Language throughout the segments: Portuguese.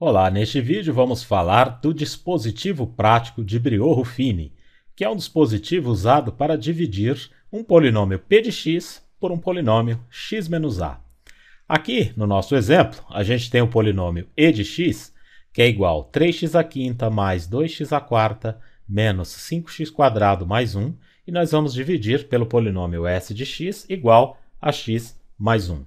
Olá, neste vídeo vamos falar do dispositivo prático de Briot-Ruffini, que é um dispositivo usado para dividir um polinômio p de x por um polinômio x menos a. Aqui, no nosso exemplo, a gente tem o polinômio e de x, que é igual a 3x² mais 2x² menos 5x² mais 1, e nós vamos dividir pelo polinômio s de x igual a x mais 1.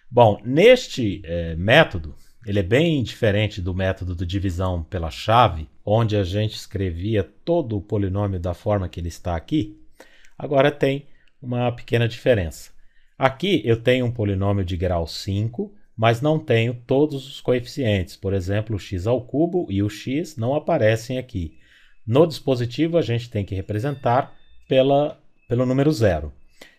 Bom, neste método, ele é bem diferente do método de divisão pela chave, onde a gente escrevia todo o polinômio da forma que ele está aqui. Agora tem uma pequena diferença. Aqui eu tenho um polinômio de grau 5, mas não tenho todos os coeficientes. Por exemplo, o x ao cubo e o x não aparecem aqui. No dispositivo a gente tem que representar pelo número 0.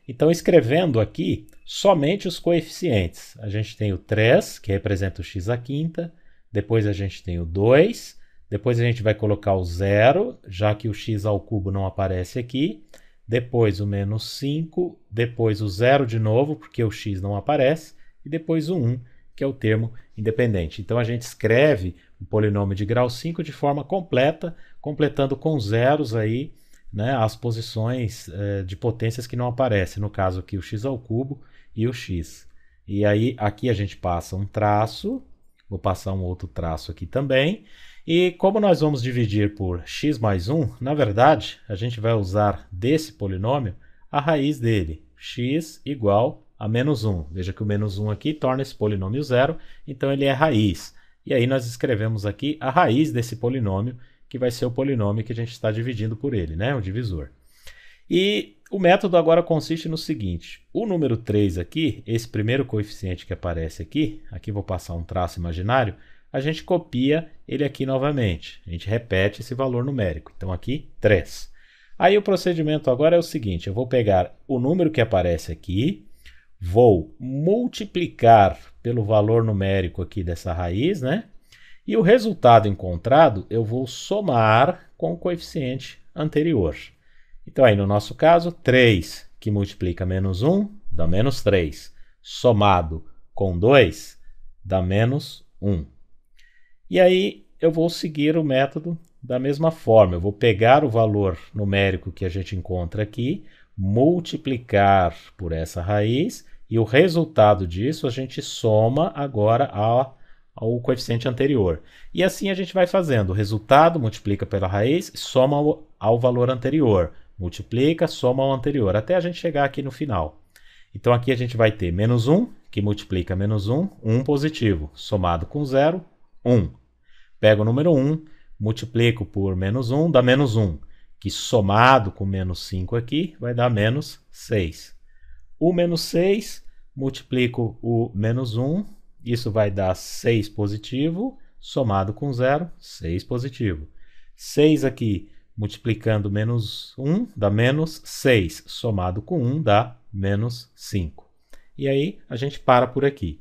Então, escrevendo aqui somente os coeficientes, a gente tem o 3, que representa o x², depois a gente tem o 2, depois a gente vai colocar o 0, já que o x ao cubo não aparece aqui, depois o menos 5, depois o 0 de novo, porque o x não aparece, e depois o 1, que é o termo independente. Então, a gente escreve o polinômio de grau 5 de forma completa, completando com zeros aí, as posições de potências que não aparecem, no caso aqui o x ao cubo e o x. E aí aqui a gente passa um traço, vou passar um outro traço aqui também, e como nós vamos dividir por x mais 1, na verdade a gente vai usar desse polinômio a raiz dele, x igual a menos 1. Veja que o menos 1 aqui torna esse polinômio zero, então ele é raiz. E aí nós escrevemos aqui a raiz desse polinômio, que vai ser o polinômio que a gente está dividindo por ele, o divisor. E o método agora consiste no seguinte: o número 3 aqui, esse primeiro coeficiente que aparece aqui vou passar um traço imaginário, a gente copia ele aqui novamente. A gente repete esse valor numérico. Então aqui, 3. Aí o procedimento agora é o seguinte: eu vou pegar o número que aparece aqui, vou multiplicar pelo valor numérico aqui dessa raiz, e o resultado encontrado eu vou somar com o coeficiente anterior. Então aí no nosso caso, 3 que multiplica menos 1 dá menos 3. Somado com 2 dá menos 1. E aí eu vou seguir o método da mesma forma. Eu vou pegar o valor numérico que a gente encontra aqui, multiplicar por essa raiz, e o resultado disso a gente soma agora ao coeficiente anterior. E assim a gente vai fazendo. O resultado multiplica pela raiz, soma ao valor anterior. Multiplica, soma ao anterior, até a gente chegar aqui no final. Então aqui a gente vai ter menos 1, que multiplica menos 1, 1 positivo, somado com 0, 1. Pego o número 1, multiplico por menos 1, dá menos 1, que somado com menos 5 aqui, vai dar menos 6. O menos 6, multiplico o menos 1, isso vai dar 6 positivo, somado com 0, 6 positivo. 6 aqui, multiplicando menos 1, dá menos 6, somado com 1, dá menos 5. E aí, a gente para por aqui.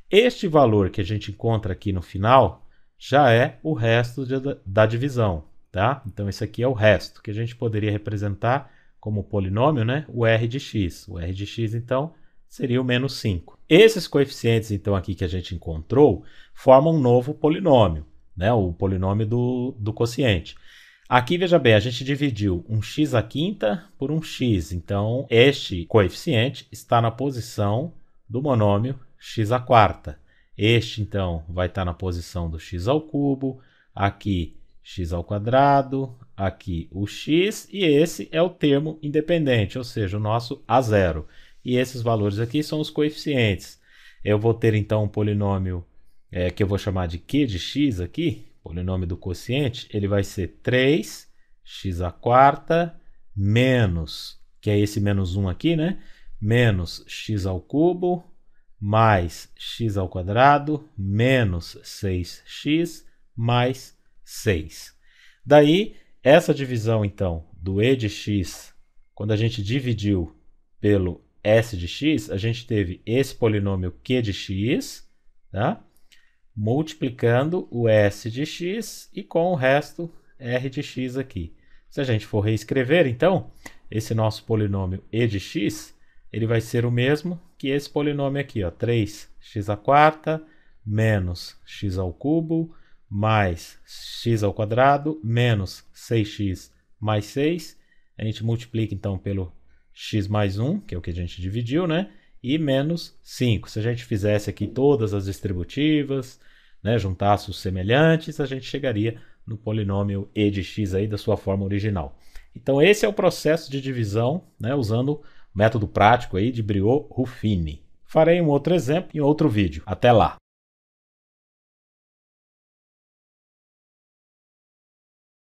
Este valor que a gente encontra aqui no final, já é o resto da divisão, tá? Então, esse aqui é o resto, que a gente poderia representar como polinômio, o r de x. O r de x, então, seria o menos 5. Esses coeficientes, então, aqui que a gente encontrou, formam um novo polinômio, o polinômio do quociente. Aqui, veja bem, a gente dividiu um x² por um x. Então, este coeficiente está na posição do monômio x². Este, então, vai estar na posição do x ao cubo, aqui x², aqui o x, e esse é o termo independente, ou seja, o nosso a0. E esses valores aqui são os coeficientes. Eu vou ter, então, um polinômio que eu vou chamar de q de x aqui, polinômio do quociente, ele vai ser 3x² menos, que é esse menos 1 aqui, menos x ao cubo, mais x² menos 6x mais 6. Daí, essa divisão, então, do e de x, quando a gente dividiu pelo s de x, a gente teve esse polinômio q de x, multiplicando o s de x e com o resto r de x aqui. Se a gente for reescrever, então, esse nosso polinômio e de x, ele vai ser o mesmo que esse polinômio aqui, 3x² menos x ao cubo mais x ao quadrado menos 6x mais 6. A gente multiplica então pelo x mais 1, que é o que a gente dividiu, né? E menos 5. Se a gente fizesse aqui todas as distributivas, né, juntasse os semelhantes, a gente chegaria no polinômio e de x aí da sua forma original. Então esse é o processo de divisão, né, usando o método prático aí de Briot-Ruffini. Farei um outro exemplo em outro vídeo. Até lá!